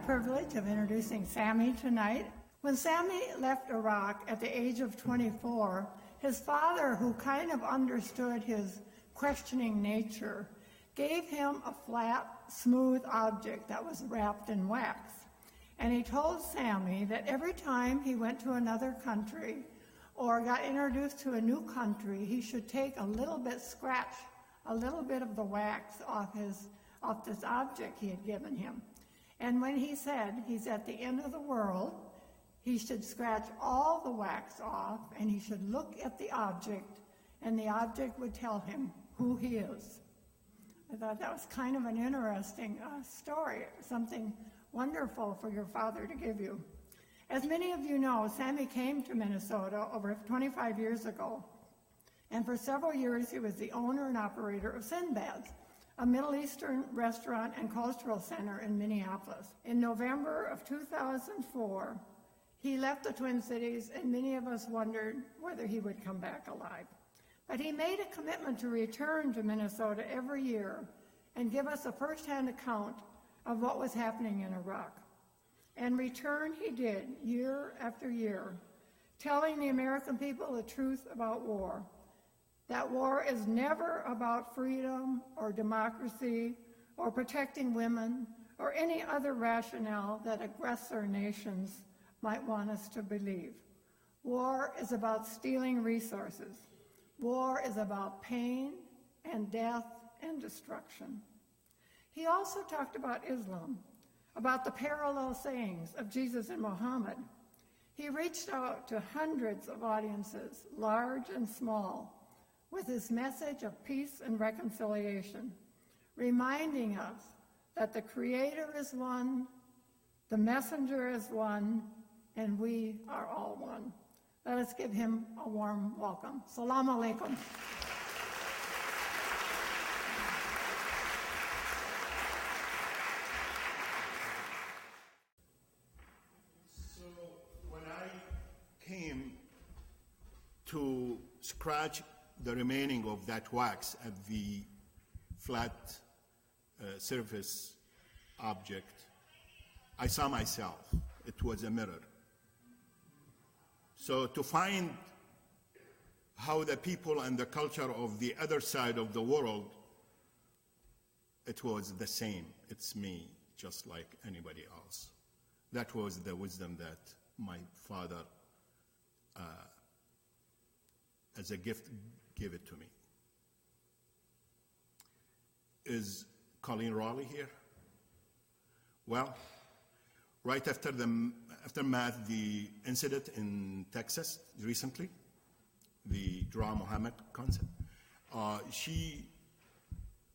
privilege of introducing Sami tonight. When Sami left Iraq at the age of 24, his father, who kind of understood his questioning nature, gave him a flat, smooth object that was wrapped in wax. And he told Sami that every time he went to another country or got introduced to a new country, he should take a little bit, scratch a little bit of the wax off this object he had given him. And when he said he's at the end of the world, he should scratch all the wax off and he should look at the object, and the object would tell him who he is. I thought that was kind of an interesting story, something wonderful for your father to give you. As many of you know, Sami came to Minnesota over 25 years ago, and for several years he was the owner and operator of Sinbad's, a Middle Eastern restaurant and cultural center in Minneapolis. In November of 2004, he left the Twin Cities, and many of us wondered whether he would come back alive. But he made a commitment to return to Minnesota every year and give us a firsthand account of what was happening in Iraq. And return he did, year after year, telling the American people the truth about war. That war is never about freedom or democracy or protecting women or any other rationale that aggressor nations might want us to believe. War is about stealing resources. War is about pain and death and destruction. He also talked about Islam, about the parallel sayings of Jesus and Muhammad. He reached out to hundreds of audiences, large and small, with his message of peace and reconciliation, reminding us that the Creator is one, the messenger is one, and we are all one. Let us give him a warm welcome. Salaam alaikum. So when I came to scratch the remaining of that wax at the flat surface object, I saw myself. It was a mirror. So to find how the people and the culture of the other side of the world, it was the same. It's me, just like anybody else. That was the wisdom that my father, as a gift, gave it to me. Is Colleen Raleigh here? Well, right after the aftermath, the incident in Texas recently, the Dra Muhammad concept, she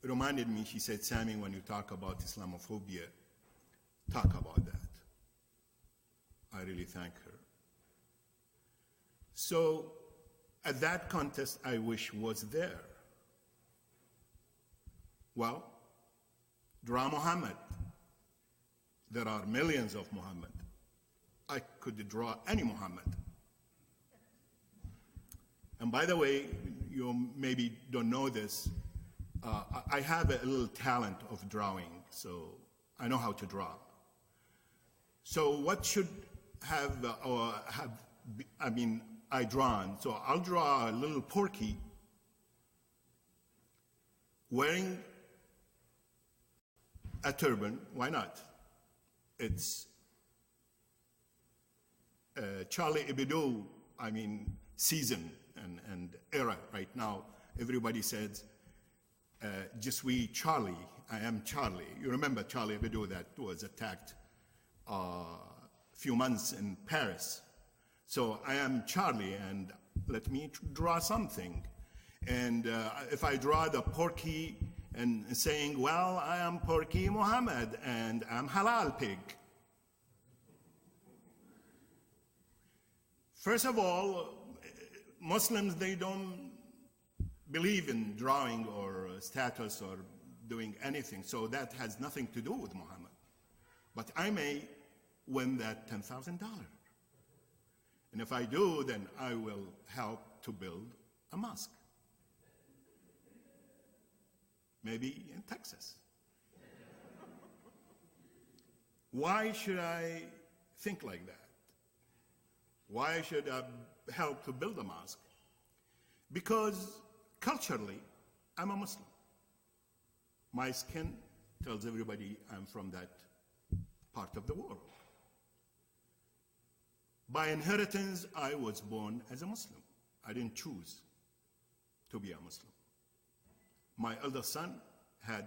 reminded me, she said, Sami, when you talk about Islamophobia, talk about that. I really thank her. So at that contest, I wish was there. Well, Dra Muhammad, there are millions of Muhammad. I could draw any Muhammad. And by the way, you maybe don't know this, I have a little talent of drawing, so I know how to draw. So what should I drawn? So I'll draw a little porky wearing a turban. Why not? It's Charlie Hebdo, season and era right now. Everybody says, Je suis Charlie, I am Charlie. You remember Charlie Hebdo that was attacked a few months in Paris. So I am Charlie, and let me draw something. And if I draw the porky and saying, well, I am Porky Muhammad, and I'm halal pig. First of all, Muslims, they don't believe in drawing or status or doing anything, so that has nothing to do with Muhammad. But I may win that $10,000. And if I do, then I will help to build a mosque. Maybe in Texas. Why should I think like that? Why should I help to build a mosque? Because culturally, I'm a Muslim. My skin tells everybody I'm from that part of the world. By inheritance, I was born as a Muslim. I didn't choose to be a Muslim. My elder son had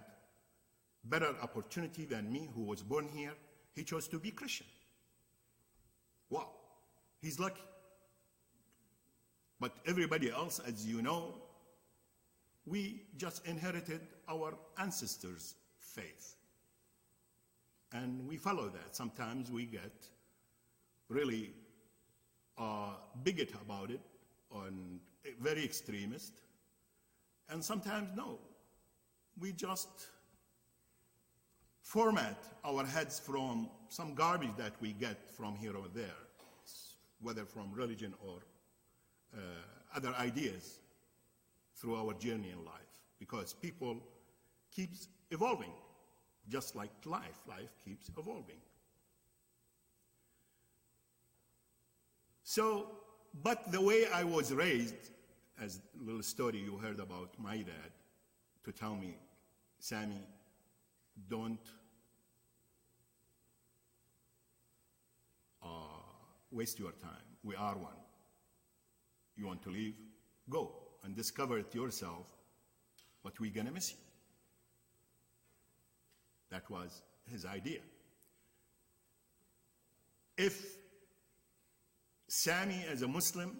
better opportunity than me, who was born here. He chose to be Christian. Wow, he's lucky. But everybody else, as you know, we just inherited our ancestors' faith. And we follow that. Sometimes we get really bigot about it, and very extremist. And sometimes, no. We just format our heads from some garbage that we get from here or there, whether from religion or other ideas through our journey in life, because people keeps evolving, just like life. Life keeps evolving. So, but the way I was raised, as a little story you heard about my dad, to tell me, Sami, don't waste your time. We are one. You want to leave? Go and discover it yourself, but we're gonna miss you. That was his idea. If Sami, as a Muslim,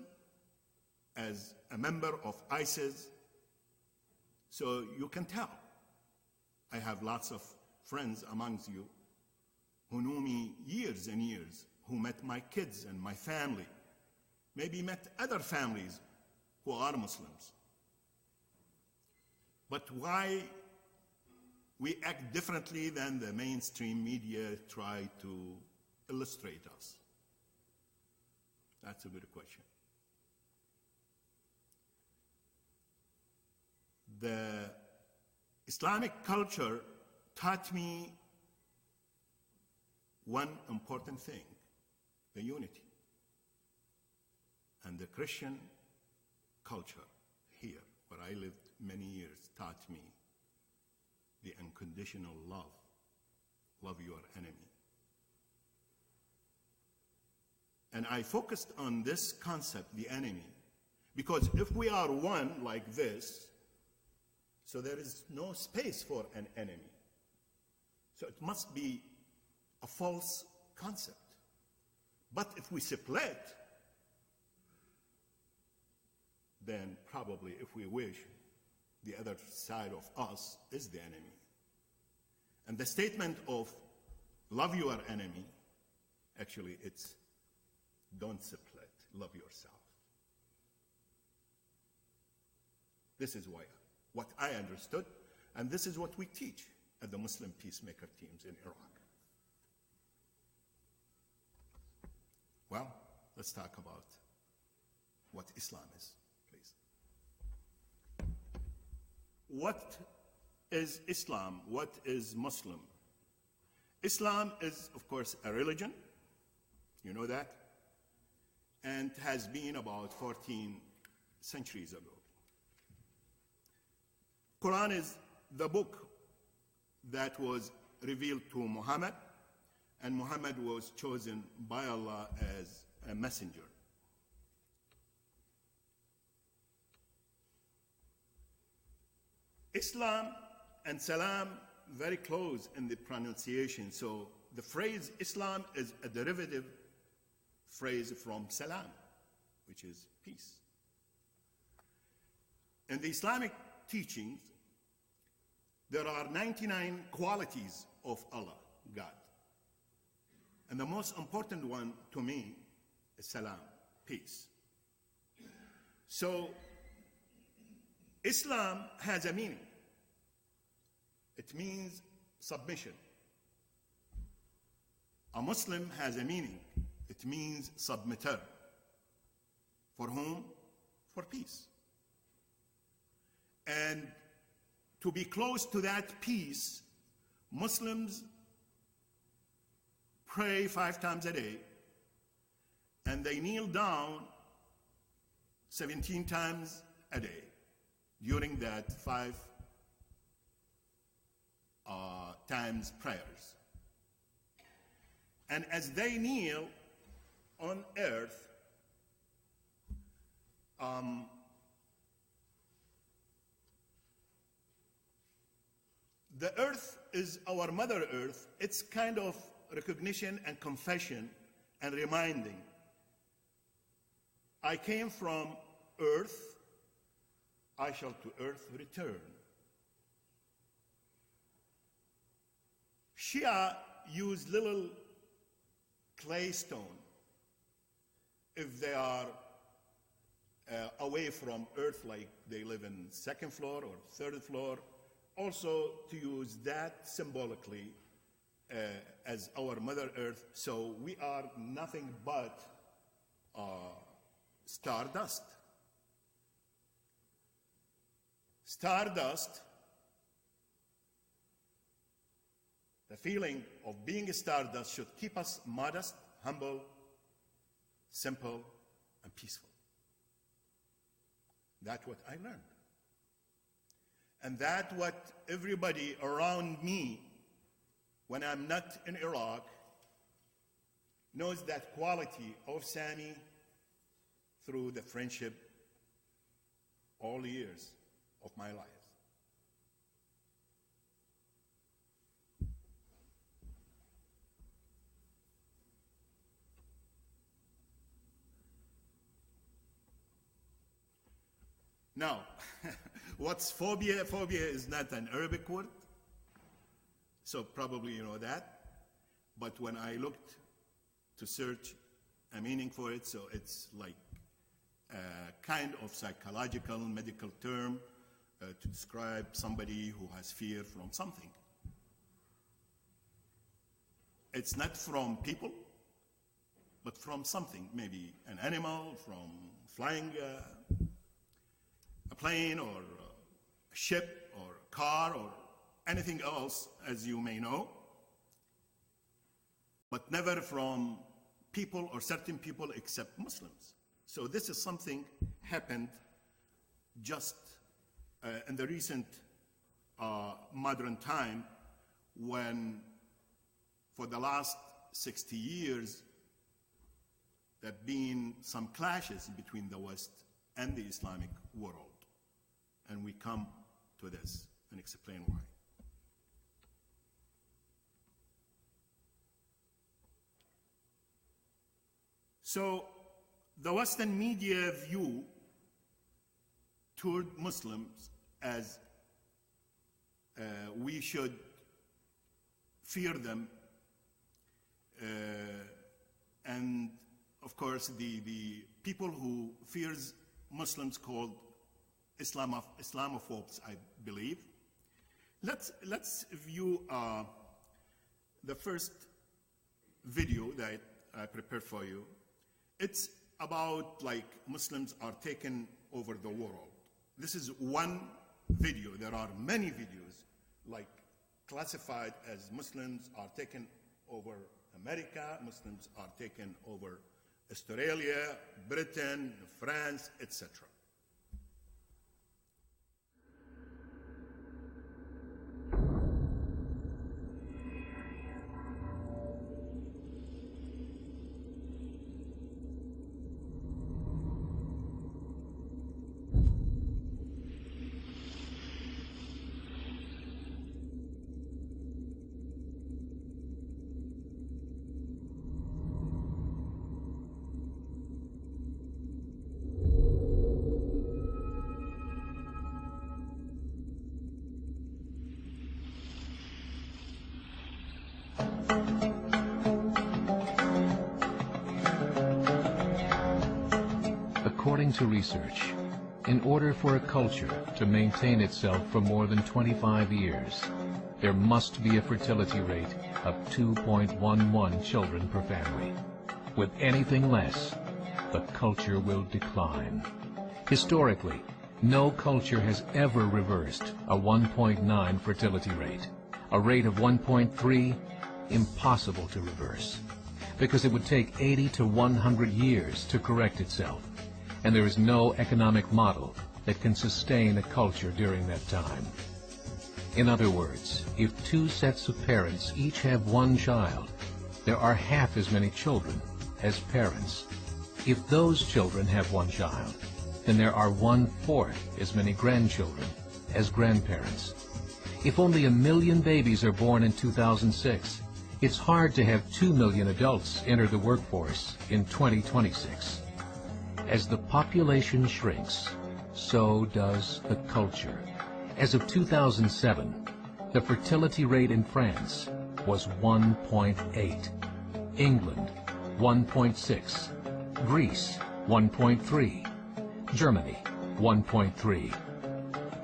as a member of ISIS, so you can tell. I have lots of friends amongst you who knew me years and years, who met my kids and my family, maybe met other families who are Muslims. But why we act differently than the mainstream media try to illustrate us? That's a good question. The Islamic culture taught me one important thing, the unity. And the Christian culture here, where I lived many years, taught me the unconditional love. Love your enemy. And I focused on this concept, the enemy, because if we are one like this, so there is no space for an enemy. So it must be a false concept. But if we split, then probably, if we wish, the other side of us is the enemy. And the statement of love your enemy, actually it's don't split, love yourself. This is what I understood, and this is what we teach at the Muslim peacemaker teams in Iraq. Well, let's talk about what Islam is, please. What is Islam? What is Muslim? Islam is, of course, a religion. You know that? And has been about 14 centuries ago. Quran is the book that was revealed to Muhammad, and Muhammad was chosen by Allah as a messenger. Islam and Salam very close in the pronunciation, so the phrase Islam is a derivative phrase from Salam, which is peace. In the Islamic teachings, there are 99 qualities of Allah, God. And the most important one to me is Salam, peace. So Islam has a meaning. It means submission. A Muslim has a meaning. It means submitter. For whom? For peace. And to be close to that peace, Muslims pray 5 times a day, and they kneel down 17 times a day during that 5 times prayers. And as they kneel on earth, the earth is our Mother Earth. It's kind of recognition and confession and reminding. I came from earth, I shall to earth return. Shia use little clay stone if they are away from earth, like they live in 2nd floor or 3rd floor, also to use that symbolically as our Mother Earth. So we are nothing but stardust. Stardust, the feeling of being a stardust should keep us modest, humble, simple, and peaceful. That's what I learned. And that's what everybody around me, when I'm not in Iraq, knows that quality of Sami through the friendship all the years of my life. Now, what's phobia? Phobia is not an Arabic word, so probably you know that. But when I looked to search a meaning for it, so it's like a kind of psychological, medical term to describe somebody who has fear from something. It's not from people, but from something, maybe an animal, from flying a plane or a ship or a car or anything else, as you may know, but never from people or certain people except Muslims. So this is something happened just in the recent modern time, when for the last 60 years there have been some clashes between the West and the Islamic world. And we come to this and explain why. So the Western media view toward Muslims as we should fear them, and of course the people who fears Muslims called Islamophobes, I believe. Let's view the first video that I prepared for you. It's about like Muslims are taken over the world. This is one video. There are many videos like classified as Muslims are taken over America, Muslims are taken over Australia, Britain, France, etc. According to research, in order for a culture to maintain itself for more than 25 years, there must be a fertility rate of 2.11 children per family. With anything less, the culture will decline. Historically, no culture has ever reversed a 1.9 fertility rate. A rate of 1.3 impossible to reverse, because it would take 80 to 100 years to correct itself, and there is no economic model that can sustain a culture during that time. In other words, if two sets of parents each have one child, there are half as many children as parents. If those children have one child, then there are 1/4 as many grandchildren as grandparents. If only 1 million babies are born in 2006, it's hard to have 2 million adults enter the workforce in 2026. As the population shrinks, so does the culture. As of 2007, the fertility rate in France was 1.8, England 1.6, Greece 1.3, Germany 1.3,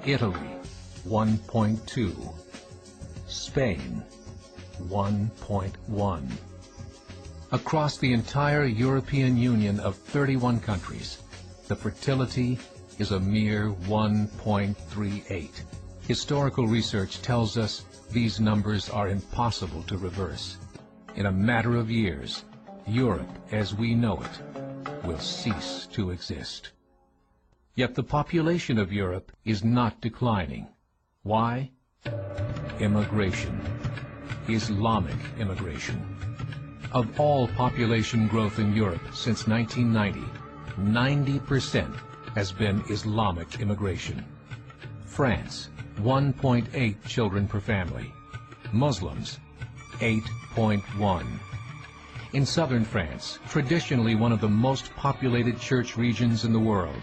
Italy 1.2, Spain 1.1. Across the entire European Union of 31 countries, the fertility is a mere 1.38. Historical research tells us these numbers are impossible to reverse. In a matter of years, Europe as we know it will cease to exist. Yet the population of Europe is not declining. Why? Immigration. Islamic immigration. Of all population growth in Europe since 1990, 90% has been Islamic immigration. France, 1.8 children per family. Muslims, 8.1. In southern France, traditionally one of the most populated church regions in the world,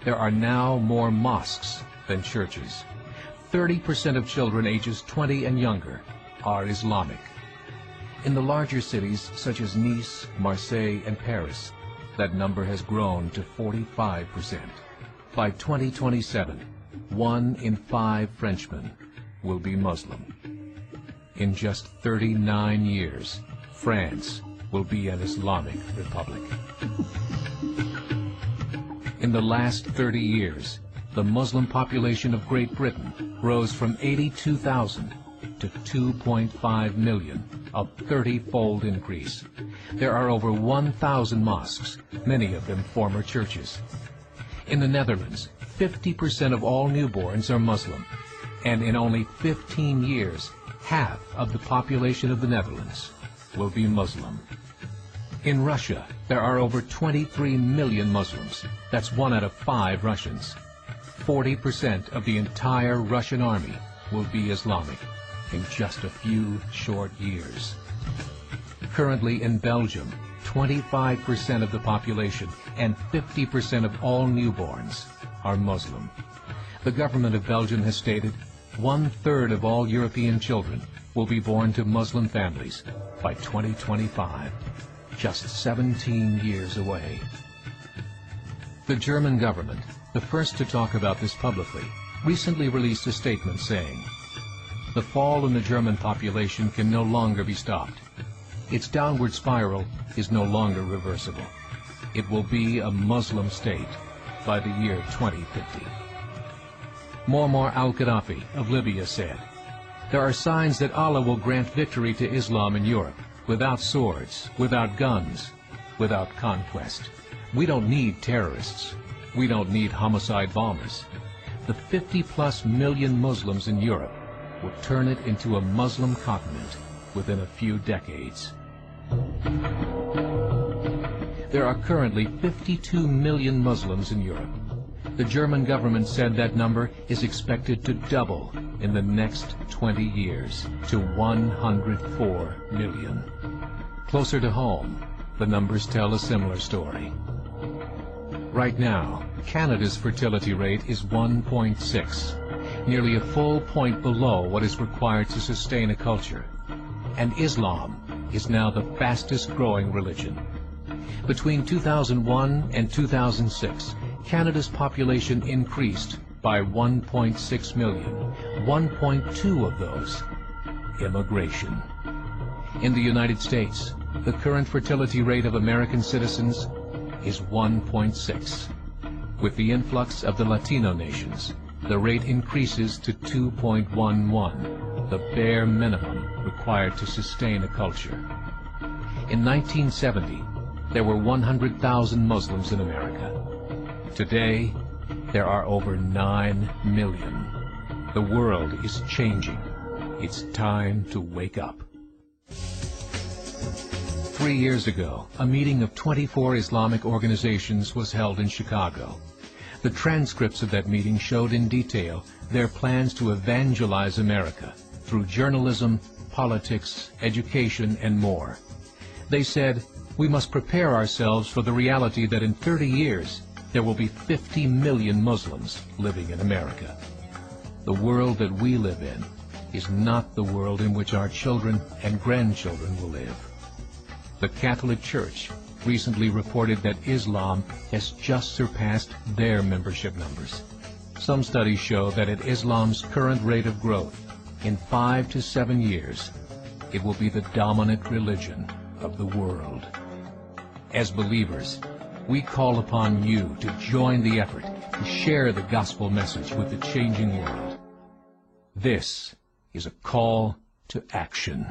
there are now more mosques than churches. 30% of children ages 20 and younger are Islamic. In the larger cities such as Nice, Marseille, and Paris, that number has grown to 45%. By 2027, 1 in 5 Frenchmen will be Muslim. In just 39 years, France will be an Islamic republic. In the last 30 years, the Muslim population of Great Britain rose from 82,000 to 2.5 million, a 30-fold increase. There are over 1,000 mosques, many of them former churches. In the Netherlands, 50% of all newborns are Muslim, and in only 15 years, half of the population of the Netherlands will be Muslim. In Russia, there are over 23 million Muslims. That's 1 out of 5 Russians. 40% of the entire Russian army will be Islamic in just a few short years. Currently in Belgium, 25% of the population and 50% of all newborns are Muslim. The government of Belgium has stated 1/3 of all European children will be born to Muslim families by 2025, just 17 years away. The German government, the first to talk about this publicly, recently released a statement saying, "The fall in the German population can no longer be stopped. Its downward spiral is no longer reversible. It will be a Muslim state by the year 2050. Muammar al-Gaddafi of Libya said, "There are signs that Allah will grant victory to Islam in Europe, without swords, without guns, without conquest. We don't need terrorists. We don't need homicide bombers. The 50+ million Muslims in Europe will turn it into a Muslim continent within a few decades." There are currently 52 million Muslims in Europe. The German government said that number is expected to double in the next 20 years to 104 million. Closer to home, the numbers tell a similar story. Right now, Canada's fertility rate is 1.6, nearly a full point below what is required to sustain a culture. And Islam is now the fastest growing religion. Between 2001 and 2006, Canada's population increased by 1.6 million, 1.2 of those immigration. In the United States, the current fertility rate of American citizens is 1.6. With the influx of the Latino nations, the rate increases to 2.11. the bare minimum required to sustain a culture. In 1970, there were 100,000 Muslims in America. Today, there are over 9 million. The world is changing. It's time to wake up. 3 years ago, a meeting of 24 Islamic organizations was held in Chicago. The transcripts of that meeting showed in detail their plans to evangelize America through journalism, politics, education, and more. They said, we must prepare ourselves for the reality that in 30 years, there will be 50 million Muslims living in America. The world that we live in is not the world in which our children and grandchildren will live. The Catholic Church recently reported that Islam has just surpassed their membership numbers. Some studies show that at Islam's current rate of growth, in 5 to 7 years, it will be the dominant religion of the world. As believers, we call upon you to join the effort to share the gospel message with the changing world. This is a call to action.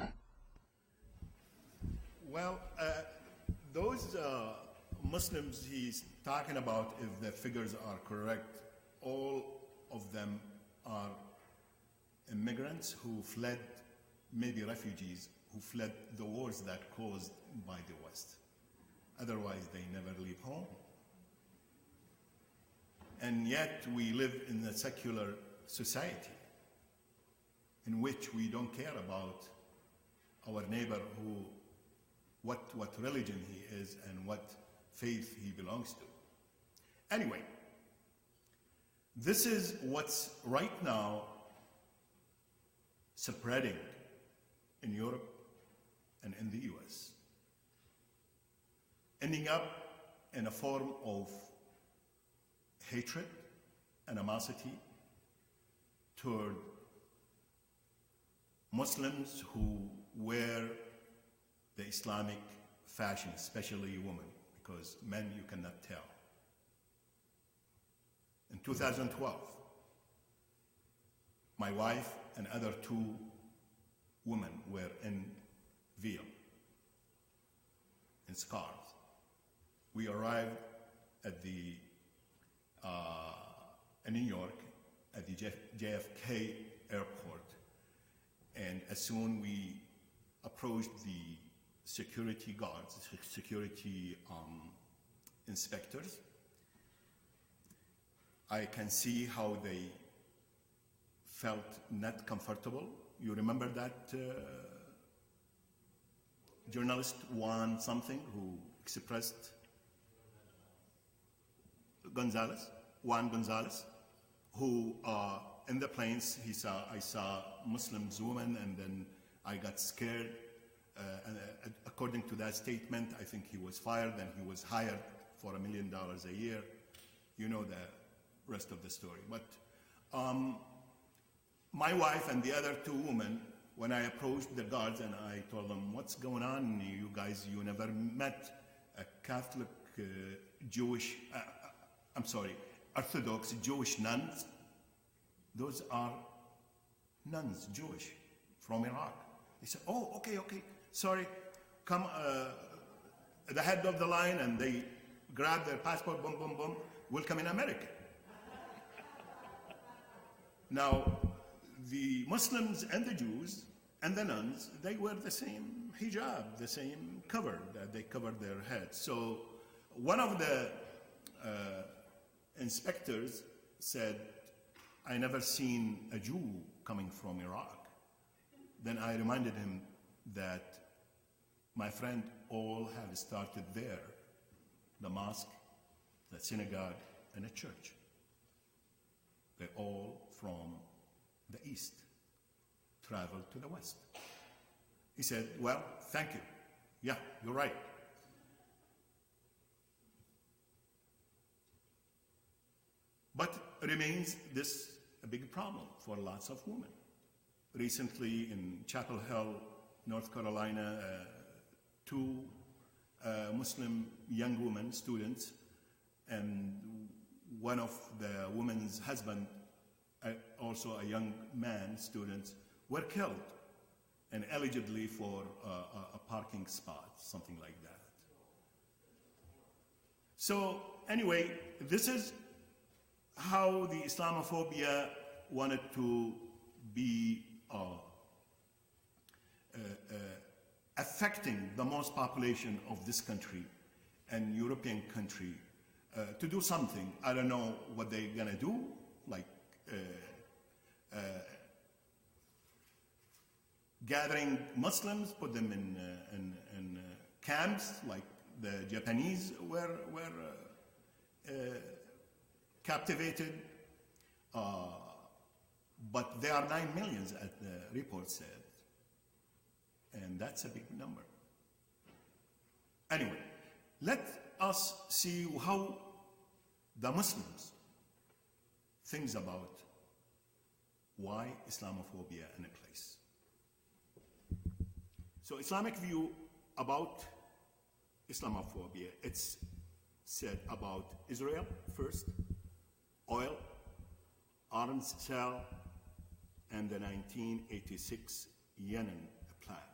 Well, those Muslims he's talking about, if the figures are correct, all of them are immigrants who fled, maybe refugees, who fled the wars that caused by the West. Otherwise, they never leave home. And yet, we live in a secular society in which we don't care about our neighbor what religion he is and what faith he belongs to. Anyway, this is what's right now spreading in Europe and in the US, ending up in a form of hatred, animosity toward Muslims who wear the Islamic fashion, especially women, because men you cannot tell. In 2012, my wife and other 2 women were in veil, in scarves. We arrived at in New York at the JFK airport, and as soon we approached the security guards, security inspectors, I can see how they felt not comfortable. You remember that journalist Juan something who expressed Juan Gonzalez, who in the planes I saw Muslims women, and then I got scared. And according to that statement, I think he was fired and he was hired for $1 million a year. You know the rest of the story. But my wife and the other 2 women, when I approached the guards and I told them, what's going on? You guys, you never met a Catholic Orthodox Jewish nuns. Those are nuns, Jewish, from Iraq. They said, oh, okay, sorry, come at the head of the line, and they grab their passport, boom, boom, boom, welcome in America. Now, the Muslims and the Jews and the nuns, they wear the same hijab, the same cover, that they covered their heads. So one of the inspectors said, I never seen a Jew coming from Iraq. Then I reminded him that my friend all have started there, the mosque, the synagogue, and a church. They're all from the East, traveled to the West. He said, well, thank you. Yeah, you're right. But remains this a big problem for lots of women. Recently in Chapel Hill, North Carolina, 2 Muslim young women, students, and one of the women's husband, also a young man, student, were killed and allegedly for a parking spot, something like that. So anyway, this is how the Islamophobia wanted to be affecting the most population of this country and European country to do something. I don't know what they're gonna do, like gathering Muslims, put them in camps, like the Japanese were captivated. But there are 9 million, as the report said. And that's a big number. Anyway, let us see how the Muslims think about why Islamophobia in a place. So Islamic view about Islamophobia, it's said about Israel first, oil, arms sale, and the 1986 Yemen plan,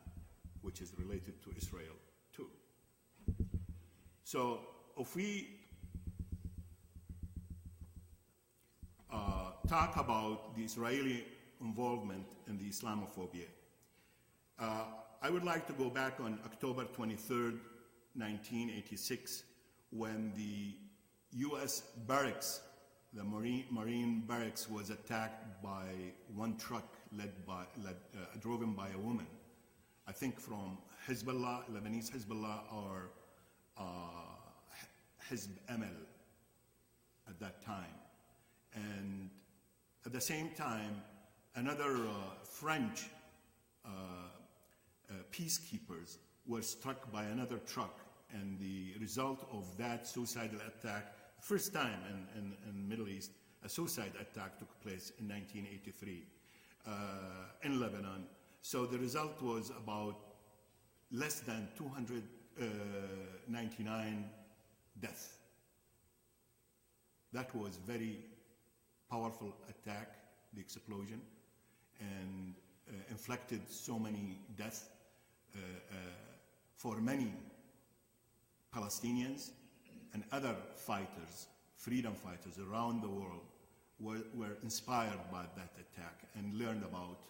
which is related to Israel too. So if we talk about the Israeli involvement in the Islamophobia, I would like to go back on October 23rd, 1986, when the U.S. barracks, the Marine barracks, was attacked by one truck driven by a woman, I think from Hezbollah, Lebanese Hezbollah, or Hizb Amal at that time. And at the same time, another French peacekeepers were struck by another truck, and the result of that suicidal attack, first time in the Middle East, a suicide attack took place in 1983 in Lebanon. So the result was about less than 299 deaths. That was very powerful attack, the explosion, and inflicted so many deaths for many Palestinians and other fighters, freedom fighters around the world were inspired by that attack and learned about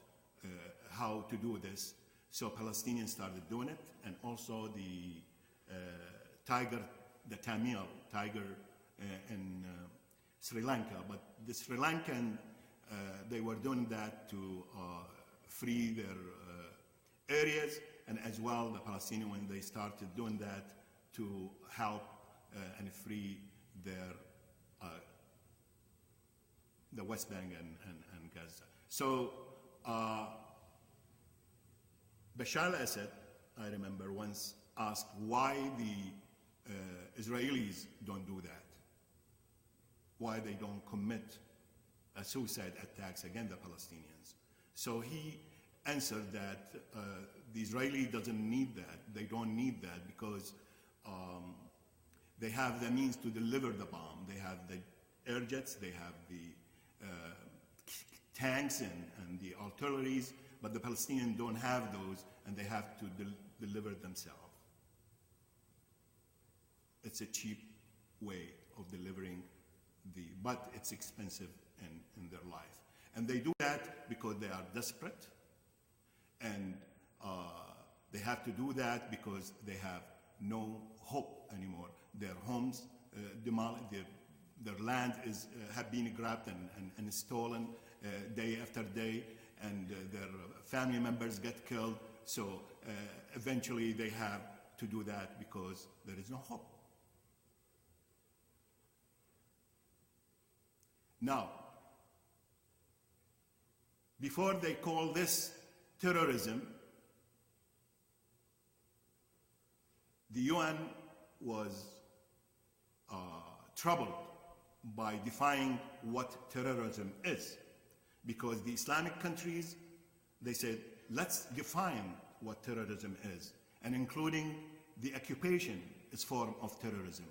how to do this. So Palestinians started doing it, and also the Tamil tiger in Sri Lanka. But the Sri Lankan, they were doing that to free their areas, and as well the Palestinians, when they started doing that to help and free their the West Bank and Gaza. So Bashar al-Assad, I remember, once asked why the Israelis don't do that, why they don't commit suicide attacks against the Palestinians. So he answered that the Israeli doesn't need that. They don't need that because they have the means to deliver the bomb. They have the air jets, they have the tanks and the artilleries, but the Palestinians don't have those, and they have to deliver themselves. It's a cheap way of delivering but it's expensive in their life. And they do that because they are desperate, and they have to do that because they have no hope anymore. Their homes demolished, their land have been grabbed and stolen day after day, and their family members get killed. So eventually they have to do that because there is no hope. Now, before they call this terrorism, the UN was troubled by defining what terrorism is, because the Islamic countries, they said, let's define what terrorism is, and including the occupation is form of terrorism.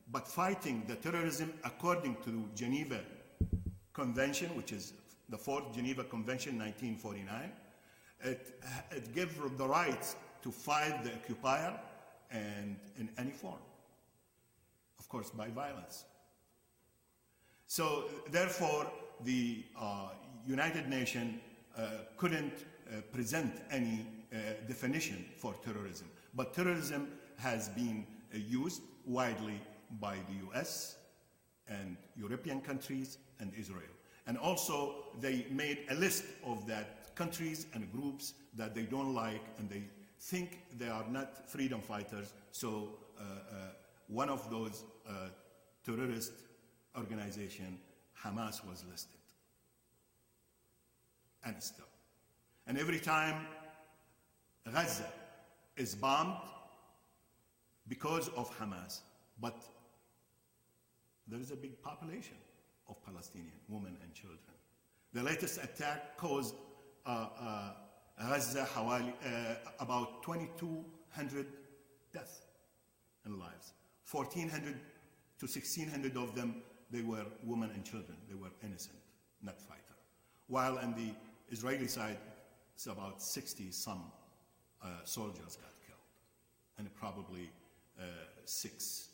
But fighting the terrorism according to Geneva Convention, which is the Fourth Geneva Convention, 1949. It gave the rights to fight the occupier and in any form, of course, by violence. So therefore, the United Nations couldn't present any definition for terrorism. But terrorism has been used widely by the US and European countries and Israel. And also, they made a list of that countries and groups that they don't like and they think they are not freedom fighters. So one of those terrorist organizations, Hamas, was listed. And still. And every time Gaza is bombed because of Hamas, but there is a big population of Palestinian women and children. The latest attack caused Gaza about 2,200 deaths and lives. 1,400 to 1,600 of them, they were women and children. They were innocent, not fighter. While on the Israeli side, it's about 60-some soldiers got killed, and probably 6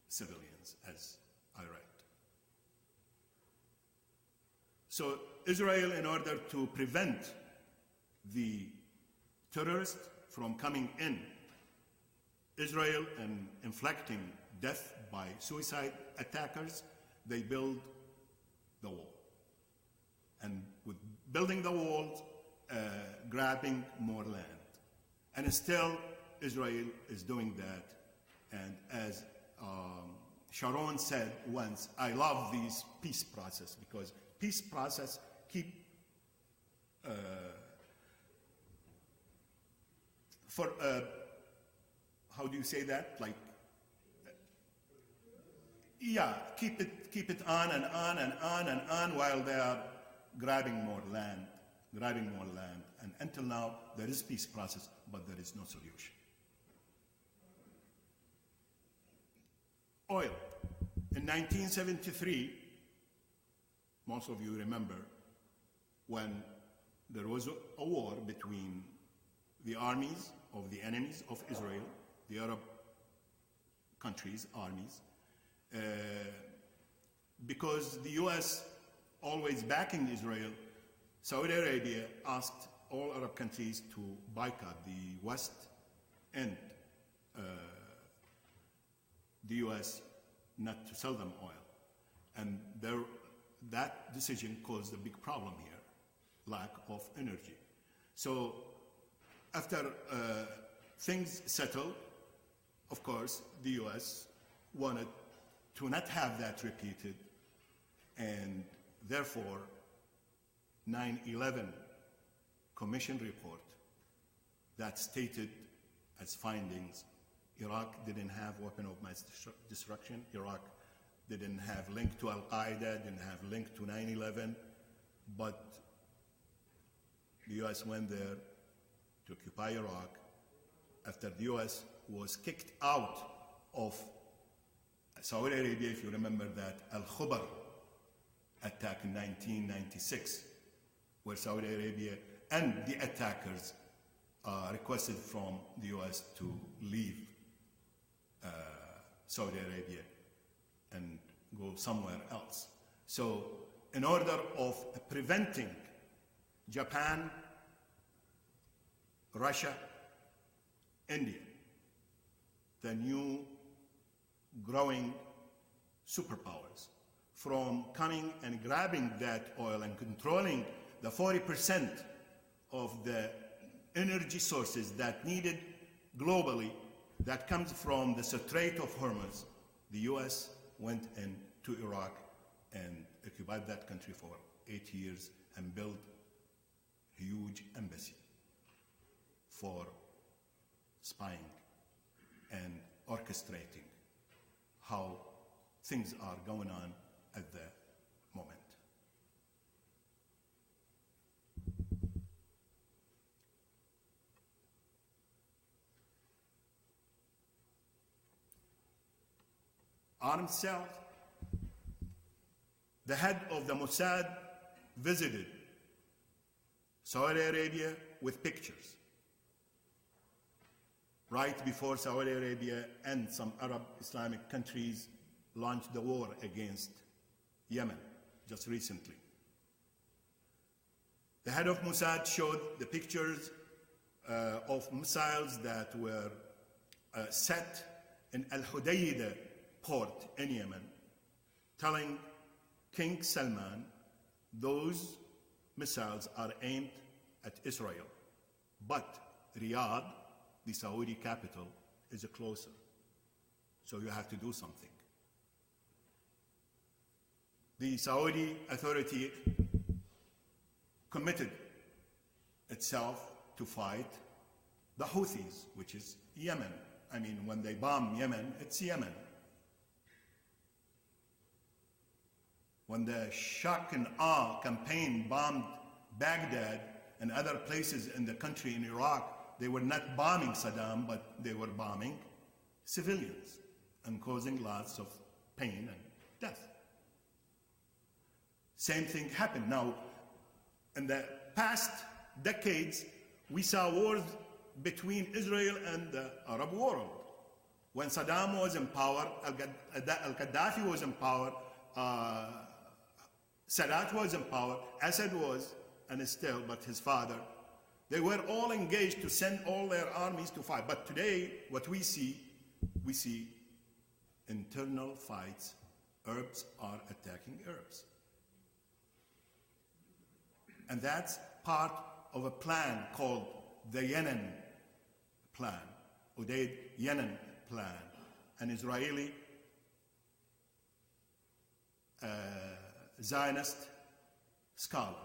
civilians, as I read. So Israel, in order to prevent the terrorists from coming in Israel and inflicting death by suicide attackers, they build the wall. And with building the walls, grabbing more land. And still, Israel is doing that. And as Sharon said once, I love this peace process because peace process keep how do you say that? Like, yeah, keep it on and on and on and on while they are grabbing more land. And until now, there is peace process, but there is no solution. Oil. In 1973, most of you remember when there was a war between the armies of the enemies of Israel, the Arab countries' armies, because the US always backing Israel, Saudi Arabia asked all Arab countries to boycott the West and the US not to sell them oil. And that decision caused a big problem here, lack of energy. So after things settled, of course, the US wanted to not have that repeated, and therefore 9/11 Commission report that stated as findings, Iraq didn't have weapon of mass destruction, Iraq didn't have link to Al-Qaeda, didn't have link to 9/11, but the US went there to occupy Iraq after the US was kicked out of Saudi Arabia, if you remember that Al-Khubar attack in 1996, where Saudi Arabia and the attackers requested from the US to leave Saudi Arabia and go somewhere else. So in order of preventing Japan, Russia, India, the new growing superpowers, from coming and grabbing that oil and controlling the 40% of the energy sources that needed globally that comes from the Strait of Hormuz, the US went into Iraq and occupied that country for 8 years and built a huge embassy for spying and orchestrating how things are going on at the moment. Armed cells. The head of the Mossad visited Saudi Arabia with pictures. Right before Saudi Arabia and some Arab Islamic countries launched the war against Yemen just recently. The head of Mossad showed the pictures of missiles that were set in Al-Hudaydah port in Yemen, telling King Salman those missiles are aimed at Israel, but Riyadh, the Saudi capital, is closer, so you have to do something. The Saudi authority committed itself to fight the Houthis, which is Yemen. I mean, when they bomb Yemen, it's Yemen. When the shock and awe campaign bombed Baghdad and other places in the country in Iraq, they were not bombing Saddam, but they were bombing civilians and causing lots of pain and death. Same thing happened. Now, in the past decades, we saw wars between Israel and the Arab world. When Saddam was in power, Al-Gaddafi was in power, Sadat was in power, Assad was, and is still, but his father, they were all engaged to send all their armies to fight. But today, what we see internal fights. Arabs are attacking Arabs. And that's part of a plan called the Yemen Plan, Udeid Yemen Plan, an Israeli Zionist scholar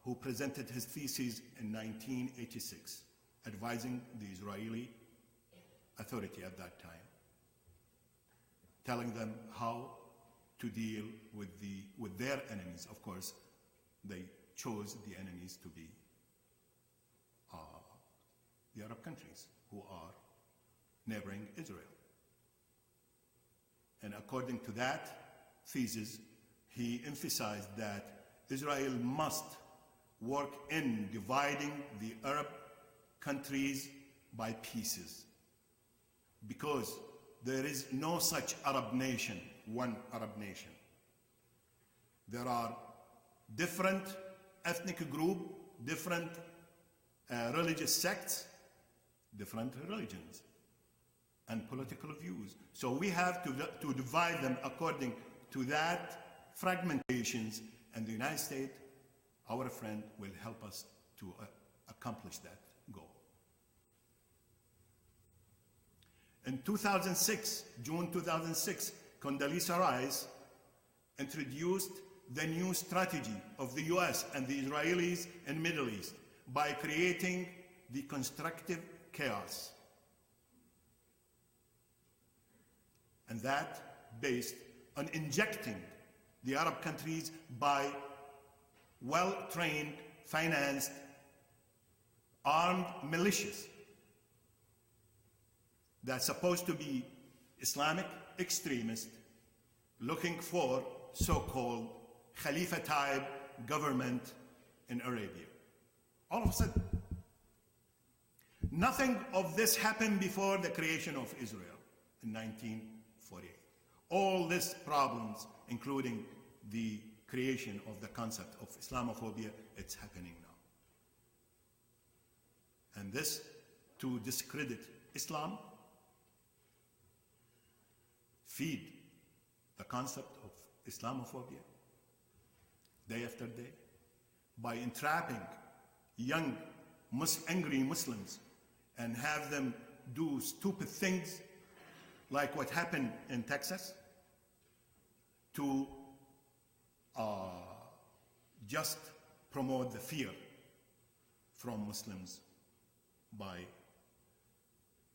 who presented his thesis in 1986, advising the Israeli authority at that time, telling them how to deal with their enemies. Of course, they chose the enemies to be the Arab countries who are neighboring Israel. And according to that thesis, he emphasized that Israel must work in dividing the Arab countries by pieces, because there is no such Arab nation, one Arab nation. There are different ethnic groups, different religious sects, different religions and political views. So we have to divide them according to that fragmentations, and the United States, our friend, will help us to accomplish that goal. In 2006, June 2006, Condoleezza Rice introduced the new strategy of the US and the Israelis in Middle East by creating the constructive chaos. And that based on injecting the Arab countries by well-trained, financed, armed militias that's supposed to be Islamic extremists looking for so-called Khalifa-type government in Arabia. All of a sudden, nothing of this happened before the creation of Israel in 1948. All these problems, including the creation of the concept of Islamophobia, it's happening now. And this to discredit Islam, feed the concept of Islamophobia day after day by entrapping young angry Muslims and have them do stupid things like what happened in Texas to just promote the fear from Muslims by,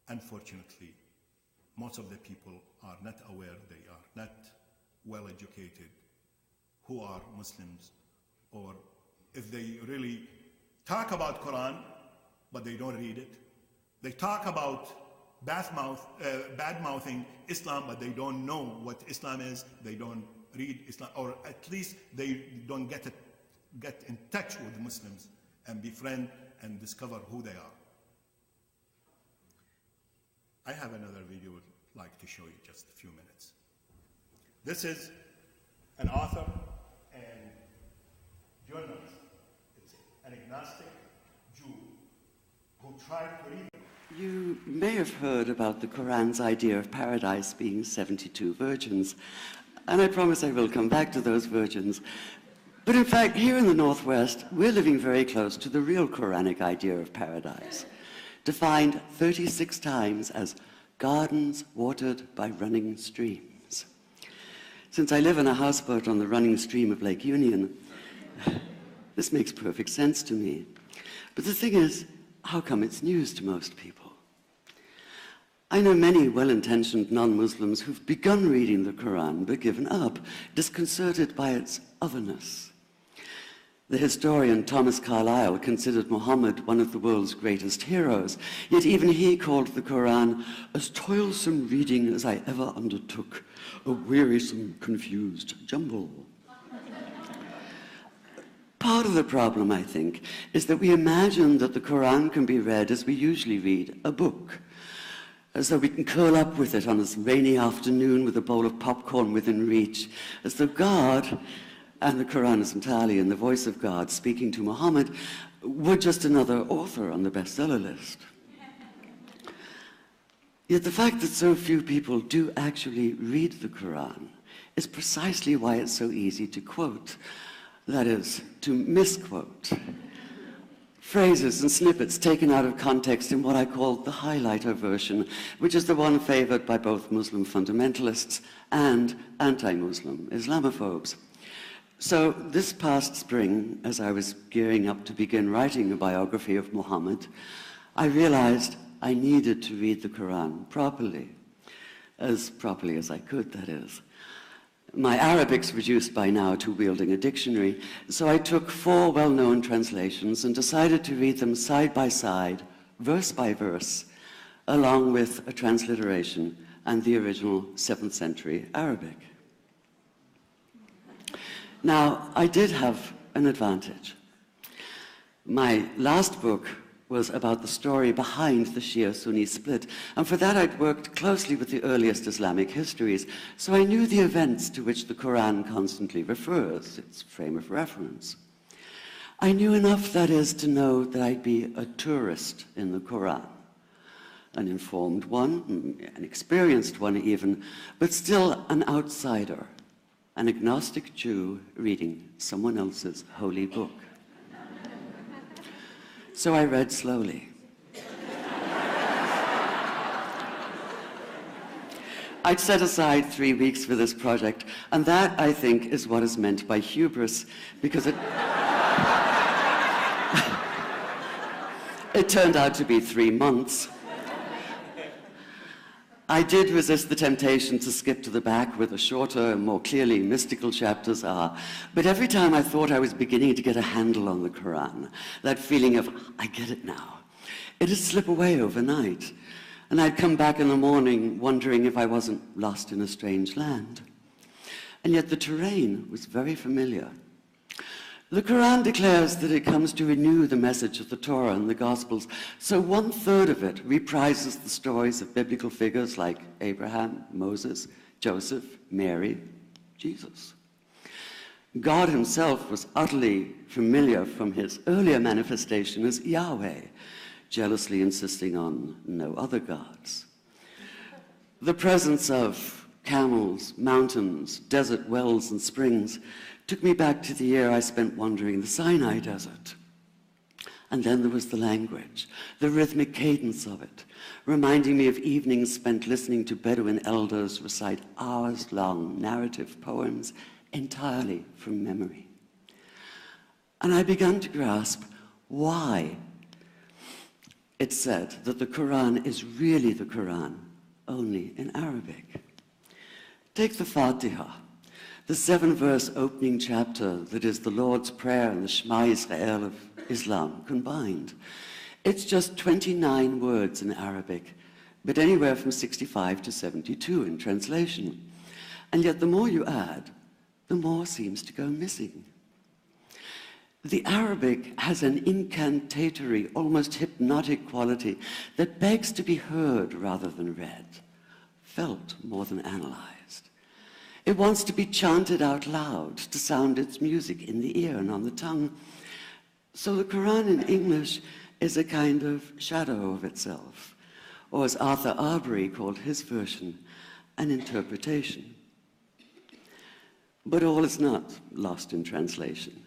unfortunately, most of the people are not aware, they are not well educated, who are Muslims, or if they really talk about Quran, but they don't read it. They talk about bad-mouthing Islam, but they don't know what Islam is, they don't read Islam, or at least they don't get in touch with Muslims and befriend and discover who they are. I have another video I'd like to show you just a few minutes. This is an author and journalist. It's an agnostic Jew who tried to read. You may have heard about the Quran's idea of paradise being 72 virgins, and I promise I will come back to those virgins. But in fact, here in the Northwest, we're living very close to the real Quranic idea of paradise, defined 36 times as gardens watered by running streams. Since I live in a houseboat on the running stream of Lake Union, this makes perfect sense to me. But the thing is, how come it's news to most people? I know many well-intentioned non-Muslims who've begun reading the Quran but given up, disconcerted by its otherness. The historian Thomas Carlyle considered Muhammad one of the world's greatest heroes, yet even he called the Quran as toilsome reading as I ever undertook, a wearisome, confused jumble. Part of the problem, I think, is that we imagine that the Quran can be read as we usually read a book, as though we can curl up with it on a rainy afternoon with a bowl of popcorn within reach, as though God, and the Quran is entirely in the voice of God speaking to Muhammad, were just another author on the bestseller list. Yet the fact that so few people do actually read the Quran is precisely why it's so easy to quote, that is, to misquote. Phrases and snippets taken out of context in what I call the highlighter version, which is the one favored by both Muslim fundamentalists and anti-Muslim Islamophobes. So this past spring, as I was gearing up to begin writing a biography of Muhammad, I realized I needed to read the Quran properly as I could, that is. My Arabic's reduced by now to wielding a dictionary, so I took 4 well-known translations and decided to read them side by side, verse by verse, along with a transliteration and the original 7th century Arabic. Now, I did have an advantage. My last book was about the story behind the Shia-Sunni split, and for that I'd worked closely with the earliest Islamic histories, so I knew the events to which the Quran constantly refers, its frame of reference. I knew enough, that is, to know that I'd be a tourist in the Quran, an informed one, an experienced one even, but still an outsider, an agnostic Jew reading someone else's holy book. So I read slowly. I'd set aside 3 weeks for this project, and that, I think, is what is meant by hubris, because it turned out to be 3 months. I did resist the temptation to skip to the back where the shorter and more clearly mystical chapters are, but every time I thought I was beginning to get a handle on the Quran, that feeling of, I get it now, it'd slip away overnight, and I'd come back in the morning wondering if I wasn't lost in a strange land. And yet the terrain was very familiar. The Quran declares that it comes to renew the message of the Torah and the Gospels, so 1/3 of it reprises the stories of biblical figures like Abraham, Moses, Joseph, Mary, Jesus. God himself was utterly familiar from his earlier manifestation as Yahweh, jealously insisting on no other gods. The presence of camels, mountains, desert wells and springs took me back to the year I spent wandering the Sinai desert. And then there was the language, the rhythmic cadence of it, reminding me of evenings spent listening to Bedouin elders recite hours-long narrative poems entirely from memory. And I began to grasp why it said that the Quran is really the Quran, only in Arabic. Take the Fatiha, the 7-verse opening chapter that is the Lord's Prayer and the Shema Israel of Islam combined. It's just 29 words in Arabic, but anywhere from 65 to 72 in translation. And yet the more you add, the more seems to go missing. The Arabic has an incantatory, almost hypnotic quality that begs to be heard rather than read, felt more than analyzed. It wants to be chanted out loud, to sound its music in the ear and on the tongue. So the Quran in English is a kind of shadow of itself, or as Arthur Arbery called his version, an interpretation. But all is not lost in translation.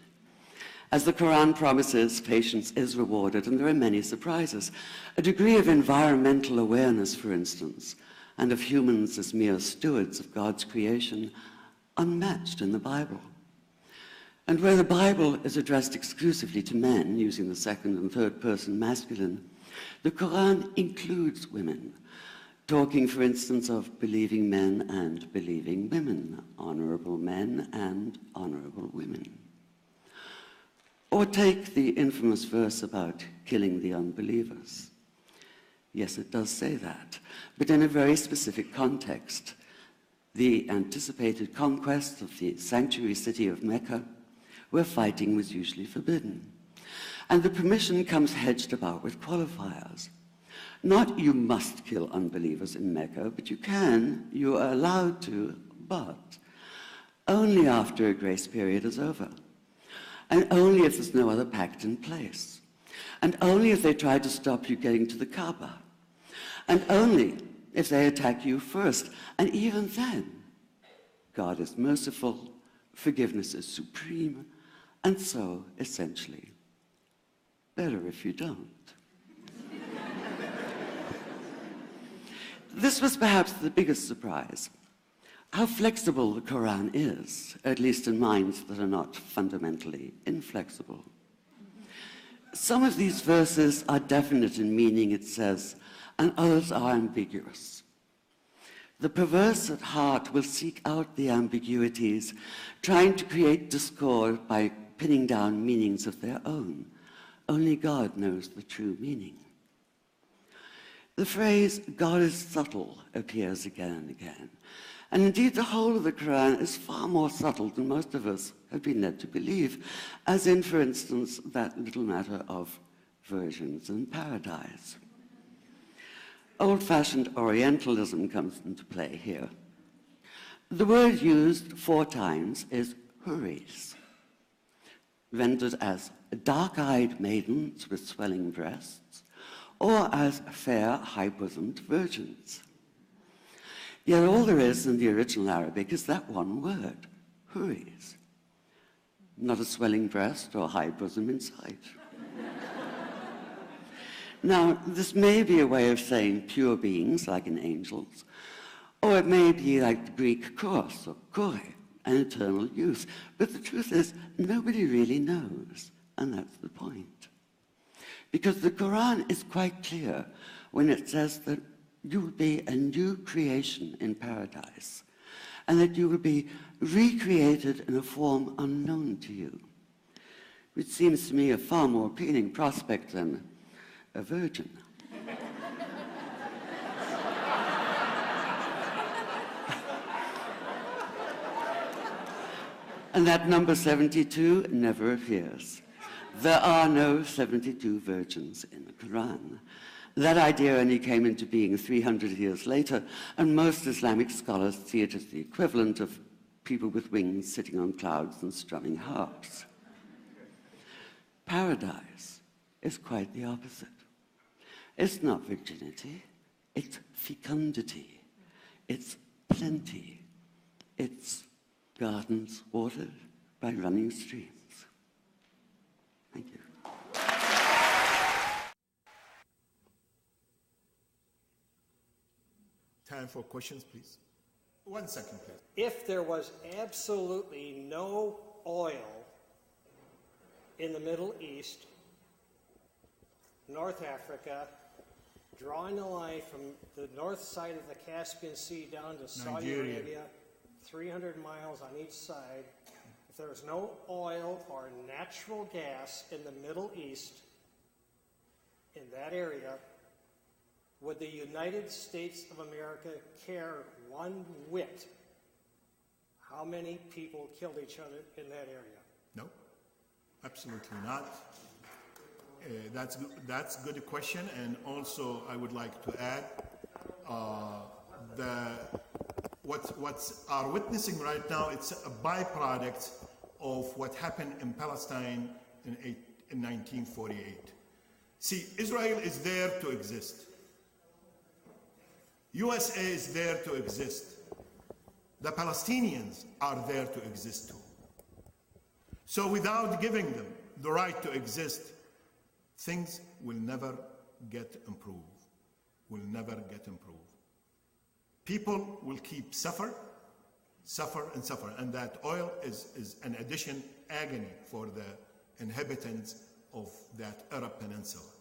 As the Quran promises, patience is rewarded, and there are many surprises. A degree of environmental awareness, for instance, and of humans as mere stewards of God's creation, unmatched in the Bible. And where the Bible is addressed exclusively to men, using the second and third person masculine, the Quran includes women, talking, for instance, of believing men and believing women, honorable men and honorable women. Or take the infamous verse about killing the unbelievers. Yes, it does say that, but in a very specific context. The anticipated conquest of the sanctuary city of Mecca, where fighting was usually forbidden. And the permission comes hedged about with qualifiers. Not you must kill unbelievers in Mecca, but you are allowed to, but only after a grace period is over. And only if there's no other pact in place. And only if they try to stop you getting to the Kaaba. And only if they attack you first. And even then, God is merciful, forgiveness is supreme, and so, essentially, better if you don't. This was perhaps the biggest surprise. How flexible the Quran is, at least in minds that are not fundamentally inflexible. Some of these verses are definite in meaning, it says, and others are ambiguous. The perverse at heart will seek out the ambiguities, trying to create discord by pinning down meanings of their own. Only God knows the true meaning. The phrase, God is subtle, appears again and again. And indeed, the whole of the Quran is far more subtle than most of us have been led to believe, as in, for instance, that little matter of virgins and paradise. Old-fashioned Orientalism comes into play here. The word used 4 times is huris, rendered as dark-eyed maidens with swelling breasts, or as fair, high-bosomed virgins. Yet all there is in the original Arabic is that one word, huris. Not a swelling breast or high bosom in sight. Now, this may be a way of saying pure beings, like in angels, or it may be like the Greek kos or kore, an eternal youth. But the truth is, nobody really knows, and that's the point. Because the Quran is quite clear when it says that you will be a new creation in paradise, and that you will be recreated in a form unknown to you, which seems to me a far more appealing prospect than a virgin. And that number 72 never appears. There are no 72 virgins in the Quran. That idea only came into being 300 years later, and most Islamic scholars see it as the equivalent of people with wings sitting on clouds and strumming harps. Paradise is quite the opposite. It's not virginity, it's fecundity, it's plenty, it's gardens watered by running streams. Thank you. Time for questions, please. 1 second, please. If there was absolutely no oil in the Middle East, North Africa, drawing a line from the north side of the Caspian Sea down to Saudi Nigeria. Arabia, 300 miles on each side, if there was no oil or natural gas in the Middle East, in that area, would the United States of America care one whit how many people killed each other in that area? No? Absolutely not. That's a good question, and also I would like to add what's are witnessing right now. It's a byproduct of what happened in Palestine in 1948. See, Israel is there to exist. USA is there to exist. The Palestinians are there to exist too. So without giving them the right to exist, things will never get improved. Will never get improved. People will keep suffer, and that oil is an addition agony for the inhabitants of that Arab peninsula,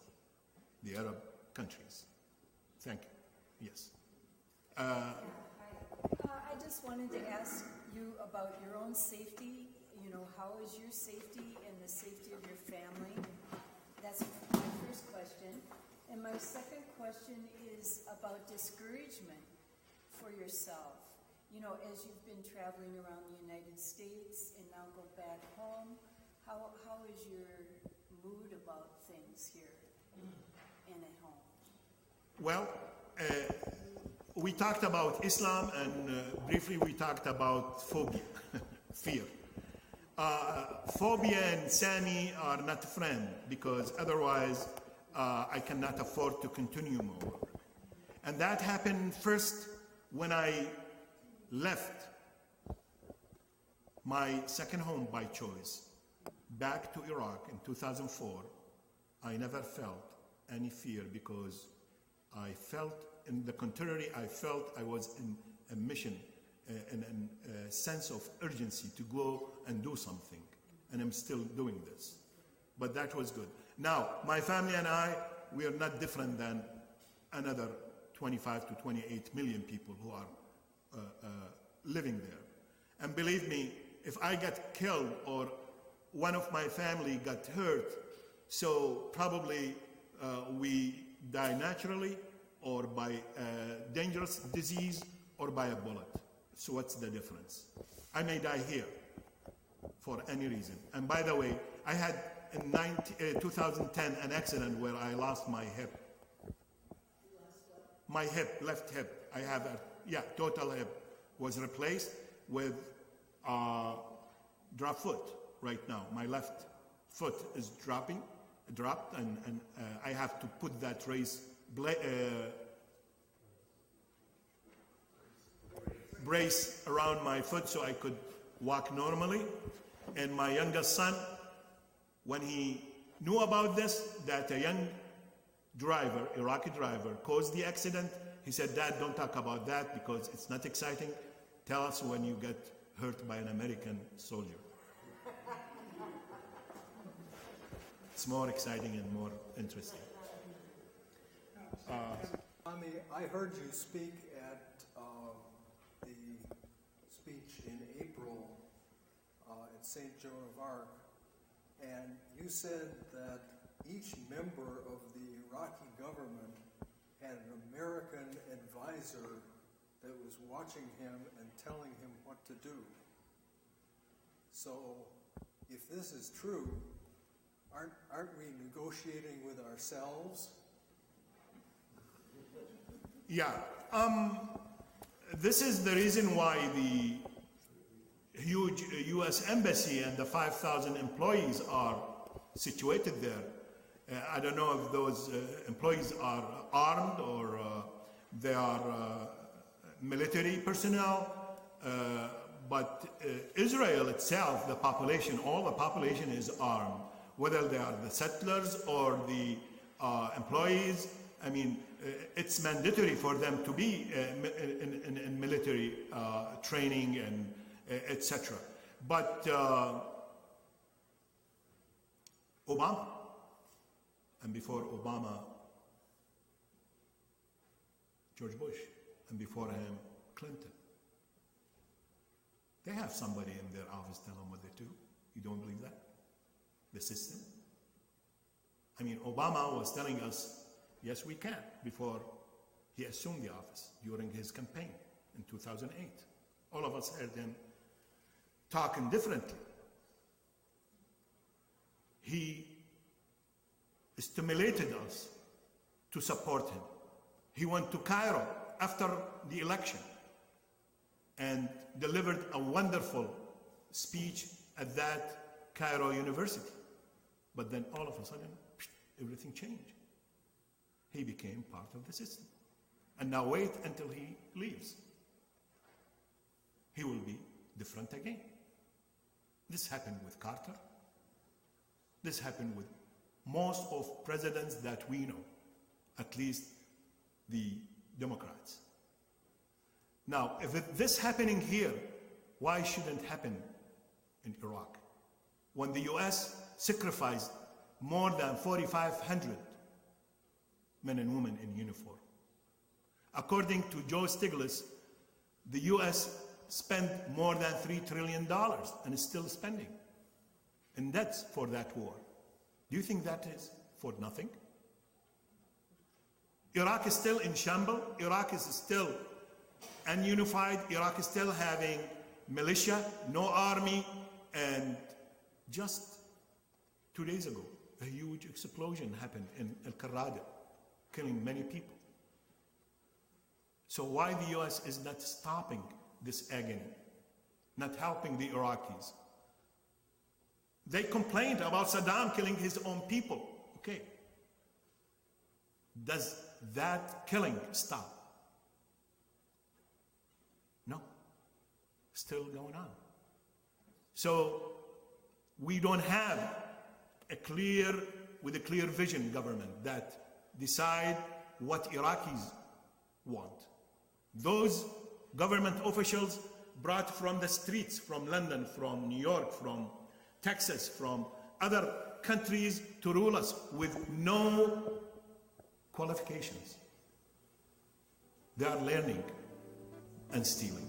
the Arab countries. Thank you. Yes. I just wanted to ask you about your own safety. You know, how is your safety and the safety of your family? That's my first question. And my second question is about discouragement for yourself. You know, as you've been traveling around the United States and now go back home, how is your mood about things here and at home? Well, we talked about Islam, and briefly we talked about phobia, fear. Phobia and Sami are not friends, because otherwise I cannot afford to continue more. And that happened first when I left my second home by choice back to Iraq in 2004. I never felt any fear, because I felt, in the contrary, I felt I was in a mission, in a sense of urgency to go and do something. And I'm still doing this. But that was good. Now, my family and I, we are not different than another 25 to 28 million people who are living there. And believe me, if I get killed or one of my family got hurt, so probably we die naturally, or by a dangerous disease, or by a bullet. So what's the difference? I may die here for any reason. And by the way, I had in 2010 an accident where I lost my hip. My hip, left hip. I have total hip was replaced with drop foot right now. My left foot is dropped, and I have to put that brace around my foot so I could walk normally. And my youngest son, when he knew about this, that a young driver, Iraqi driver, caused the accident, he said, "Dad, don't talk about that because it's not exciting. Tell us when you get hurt by an American soldier." It's more exciting and more interesting. I heard you speak at the speech in April at St. Joan of Arc, and you said that each member of the Iraqi government had an American advisor that was watching him and telling him what to do. So, if this is true, aren't we negotiating with ourselves? Yeah. This is the reason why the huge U.S. embassy and the 5,000 employees are situated there. I don't know if those employees are armed or they are military personnel, but Israel itself, the population, all the population is armed, whether they are the settlers or the employees. I mean, it's mandatory for them to be in military training and etc. But Obama, and before Obama, George Bush, and before him, Clinton. They have somebody in their office tell them what they do. You don't believe that? The system? I mean, Obama was telling us, yes, we can, before he assumed the office during his campaign in 2008. All of us heard him talking differently. he stimulated us to support him. He went to Cairo after the election and delivered a wonderful speech at that Cairo University. But then all of a sudden, everything changed. He became part of the system. And now wait until he leaves. He will be different again. This happened with Carter. This happened with most of presidents that we know, at least the Democrats. Now, if this happening here, why shouldn't it happen in Iraq? When the US sacrificed more than 4,500 men and women in uniform. According to Joe Stiglitz, the US spent more than $3 trillion and is still spending. And that's for that war. Do you think that is for nothing? Iraq is still in shambles. Iraq is still ununified. Iraq is still having militia, no army, and just 2 days ago, a huge explosion happened in Al-Qarada, killing many people. So why the US is not stopping this agony, not helping the Iraqis? They complained about Saddam killing his own people. Okay. Does that killing stop? No. Still going on. So we don't have a clear vision government that decide what Iraqis want. Those government officials brought from the streets, from London, from New York, from Texas, from other countries to rule us with no qualifications. They are learning and stealing.